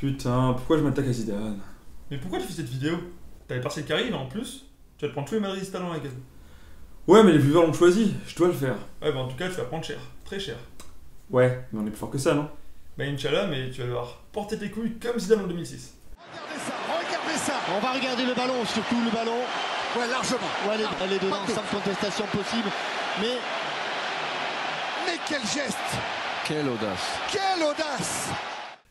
Putain, pourquoi je m'attaque à Zidane? Mais pourquoi tu fais cette vidéo? T'as les partiels qui arrivent, en plus, tu vas te prendre tous les madridistas dans la gueule. Ouais, mais les viewers l'ont choisi, je dois le faire. Ouais, bah en tout cas, tu vas prendre cher, très cher. Ouais, mais on est plus fort que ça, non? Bah Inch'Allah, mais tu vas devoir porter tes couilles comme Zidane en 2006. Regardez ça. On va regarder le ballon, surtout le ballon. Ouais, largement. Ouais, elle est dedans sans contestation possible. Mais quel geste. quelle audace. Quelle audace.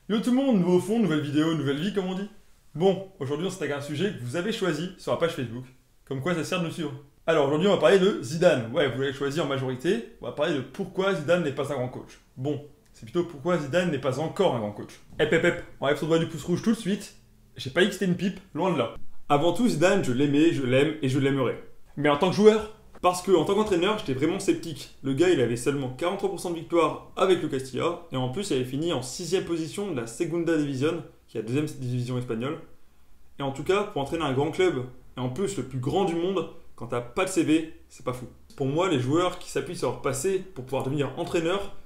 Yo tout le monde, nouveau fond, nouvelle vidéo, nouvelle vie comme on dit. Bon, aujourd'hui on s'attaque à un sujet que vous avez choisi sur la page Facebook. Comme quoi ça sert de nous suivre. Alors aujourd'hui on va parler de Zidane. Ouais, vous l'avez choisi en majorité. On va parler de pourquoi Zidane n'est pas un grand coach. Bon, c'est plutôt pourquoi Zidane n'est pas encore un grand coach. Hep, on enlève son doigt du pouce rouge tout de suite. J'ai pas dit que c'était une pipe, loin de là. Avant tout, Zidane, je l'aimais, je l'aime et je l'aimerai. Mais en tant que joueur, parce que en tant qu'entraîneur, j'étais vraiment sceptique. Le gars, il avait seulement 43% de victoire avec le Castilla, et en plus, il avait fini en 6ème position de la Segunda División, qui est la deuxième division espagnole. Et en tout cas, pour entraîner un grand club, et en plus le plus grand du monde, quand t'as pas de CV, c'est pas fou. Pour moi, les joueurs qui s'appuient sur leur passé pour pouvoir devenir entraîneur,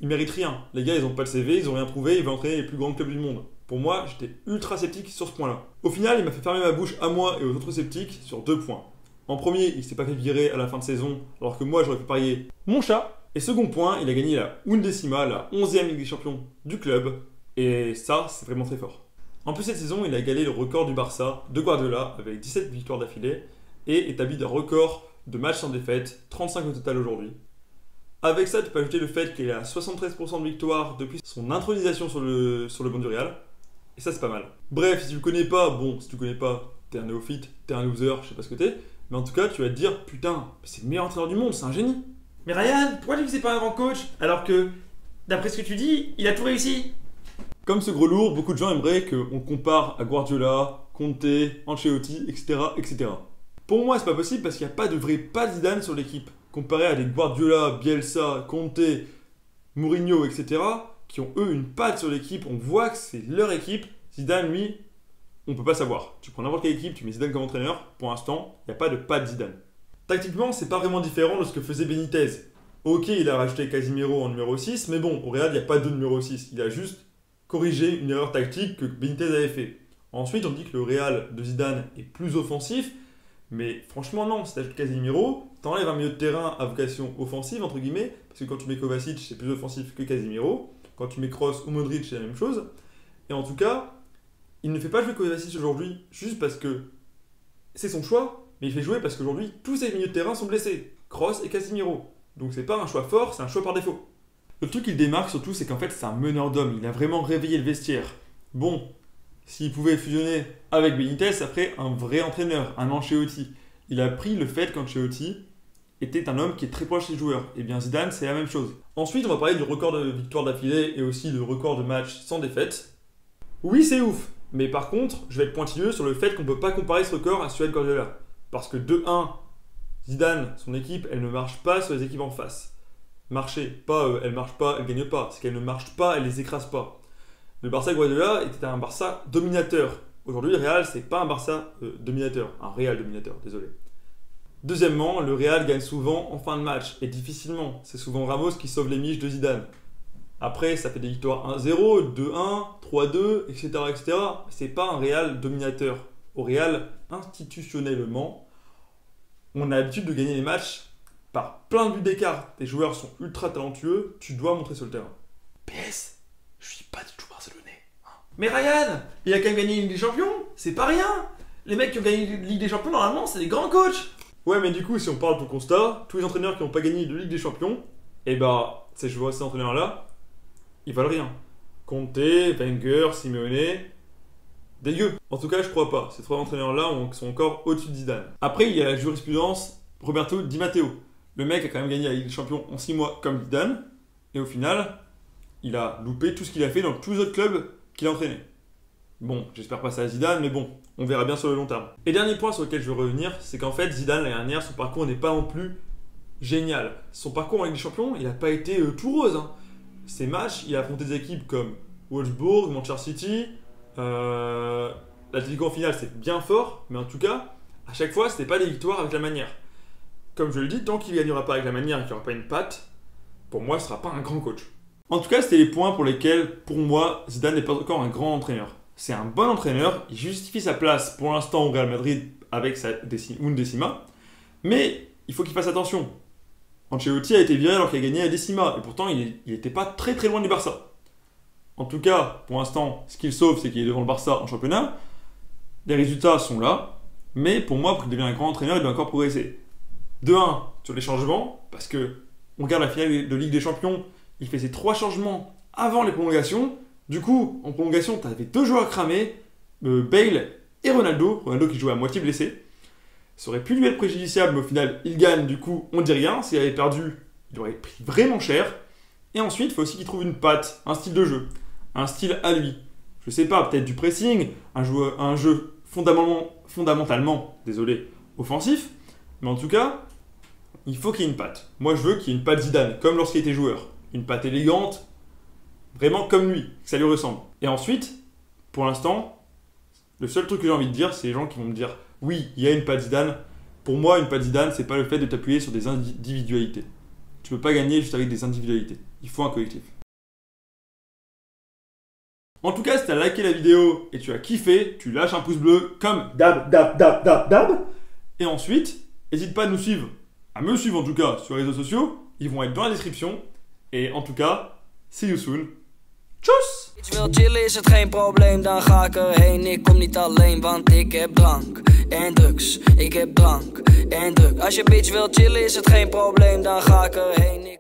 ils méritent rien. Les gars, ils ont pas de CV, ils ont rien prouvé, ils veulent entraîner les plus grands clubs du monde. Pour moi, j'étais ultra sceptique sur ce point-là. Au final, il m'a fait fermer ma bouche à moi et aux autres sceptiques sur 2 points. En premier, il s'est pas fait virer à la fin de saison, alors que moi, j'aurais pu parier mon chat. Et second point, il a gagné la Undécima, la 11e Ligue des Champions du club. Et ça, c'est vraiment très fort. En plus, cette saison, il a égalé le record du Barça de Guardiola avec 17 victoires d'affilée et établi des records de matchs sans défaite, 35 au total aujourd'hui. Avec ça, tu peux ajouter le fait qu'il a 73% de victoires depuis son intronisation sur le banc du Real. Et ça, c'est pas mal. Bref, si tu le connais pas, bon, si tu le connais pas, t'es un néophyte, t'es un loser, je sais pas ce que t'es. Mais en tout cas, tu vas te dire, putain, c'est le meilleur entraîneur du monde, c'est un génie. Mais Ryan, pourquoi tu dis que c'est pas un grand coach alors que, d'après ce que tu dis, il a tout réussi? Comme ce gros lourd, beaucoup de gens aimeraient qu'on compare à Guardiola, Conte, Ancelotti, etc., etc. Pour moi, c'est pas possible parce qu'il n'y a pas de vrai pas Zidane sur l'équipe. Comparé à des Guardiola, Bielsa, Conte, Mourinho, etc., qui ont eux une patte sur l'équipe, on voit que c'est leur équipe. Zidane, lui, on peut pas savoir. Tu prends n'importe quelle équipe, tu mets Zidane comme entraîneur, pour l'instant, il n'y a pas de patte Zidane. Tactiquement, c'est pas vraiment différent de ce que faisait Benitez. Ok, il a rajouté Casemiro en numéro 6, mais bon, au Real, il n'y a pas de numéro 6. Il a juste corrigé une erreur tactique que Benitez avait fait. Ensuite, on dit que le Real de Zidane est plus offensif, mais franchement non, si tu ajoutes Casemiro, t'enlèves un milieu de terrain à vocation offensive, entre guillemets, parce que quand tu mets Kovacic, c'est plus offensif que Casemiro. Quand tu mets Kroos ou Modric, c'est la même chose. Et en tout cas, il ne fait pas jouer Kovacic aujourd'hui juste parce que c'est son choix, mais il fait jouer parce qu'aujourd'hui, tous ses milieux de terrain sont blessés. Kroos et Casemiro. Donc c'est pas un choix fort, c'est un choix par défaut. Le truc qui le démarque surtout, c'est qu'en fait, c'est un meneur d'hommes. Il a vraiment réveillé le vestiaire. Bon, s'il pouvait fusionner avec Benitez, ça ferait un vrai entraîneur, un Ancelotti. Il a pris le fait qu'Ancelotti était un homme qui est très proche des joueurs. Et bien Zidane, c'est la même chose. Ensuite, on va parler du record de victoires d'affilée et aussi du record de matchs sans défaite. Oui, c'est ouf. Mais par contre, je vais être pointilleux sur le fait qu'on ne peut pas comparer ce record à celui de Guardiola. Parce que de 1, Zidane, son équipe, elle ne marche pas sur les équipes en face. Marcher, pas elle marche pas, elle gagne pas. C'est qu'elle ne marche pas, elle les écrase pas. Le Barça Guardiola était un Barça dominateur. Aujourd'hui, le Real, c'est pas un Barça dominateur. Un Real dominateur, désolé. Deuxièmement, le Real gagne souvent en fin de match, et difficilement. C'est souvent Ramos qui sauve les miches de Zidane. Après, ça fait des victoires 1-0, 2-1, 3-2, etc., etc. C'est pas un Real dominateur. Au Real, institutionnellement, on a l'habitude de gagner les matchs par plein de buts d'écart. Tes joueurs sont ultra talentueux, tu dois montrer sur le terrain. PS, je suis pas du tout barcelonais. Mais Ryan, il a quand même gagné une Ligue des Champions, c'est pas rien. Les mecs qui ont gagné une Ligue des Champions, normalement, c'est des grands coachs. Ouais, mais du coup, si on parle pour constat, tous les entraîneurs qui n'ont pas gagné de Ligue des Champions, et bah, ces entraîneurs-là, ils valent rien. Conte, Wenger, Simeone, dégueu. En tout cas, je crois pas. Ces 3 entraîneurs-là sont encore au-dessus de Zidane. Après, il y a la jurisprudence Roberto Di Matteo. Le mec a quand même gagné la Ligue des Champions en 6 mois comme Zidane, et au final, il a loupé tout ce qu'il a fait dans tous les autres clubs qu'il a entraînés. Bon, j'espère pas ça à Zidane, mais bon, on verra bien sur le long terme. Et dernier point sur lequel je veux revenir, c'est qu'en fait, Zidane, l'année dernière, son parcours n'est pas non plus génial. Son parcours en Ligue des Champions, il n'a pas été tout rose. Hein. Ses matchs, il a affronté des équipes comme Wolfsburg, Manchester City, l'Atlético en finale, c'est bien fort, mais en tout cas, à chaque fois, c'était pas des victoires avec la manière. Comme je le dis, tant qu'il ne gagnera pas avec la manière et qu'il n'y aura pas une patte, pour moi, ce sera pas un grand coach. En tout cas, c'était les points pour lesquels, pour moi, Zidane n'est pas encore un grand entraîneur. C'est un bon entraîneur, il justifie sa place pour l'instant au Real Madrid avec sa undécima, mais il faut qu'il fasse attention. Ancelotti a été viré alors qu'il a gagné la décima, et pourtant il n'était pas très très loin du Barça. En tout cas, pour l'instant, ce qu'il sauve, c'est qu'il est devant le Barça en championnat. Les résultats sont là, mais pour moi, pour qu'il devienne un grand entraîneur, il doit encore progresser. De 1, sur les changements, parce que on regarde la finale de Ligue des Champions, il fait ses 3 changements avant les prolongations. Du coup, en prolongation, tu avais 2 joueurs cramés, Bale et Ronaldo qui jouait à moitié blessé. Ça aurait pu lui être préjudiciable, mais au final, il gagne, du coup, on dit rien. S'il avait perdu, il aurait pris vraiment cher. Et ensuite, il faut aussi qu'il trouve une patte, un style de jeu, un style à lui. Je sais pas, peut-être du pressing, un jeu fondamentalement, offensif, mais en tout cas, il faut qu'il y ait une patte. Moi, je veux qu'il y ait une patte Zidane, comme lorsqu'il était joueur. Une patte élégante, vraiment comme lui, que ça lui ressemble. Et ensuite, pour l'instant, le seul truc que j'ai envie de dire, c'est les gens qui vont me dire « Oui, il y a une patte Zidane ». Pour moi, une patte Zidane, c'est pas le fait de t'appuyer sur des individualités. Tu peux pas gagner juste avec des individualités. Il faut un collectif. En tout cas, si t'as liké la vidéo et tu as kiffé, tu lâches un pouce bleu comme dab. Et ensuite, n'hésite pas à nous suivre, à me suivre en tout cas sur les réseaux sociaux. Ils vont être dans la description. Et en tout cas, see you soon. Tchuss! Als je wil chillen is het geen probleem, dan ga ik erheen. Ik kom niet alleen, want ik heb drank en drugs. Ik heb drank en drugs. Als je bitch wil chillen is het geen probleem, dan ga ik erheen.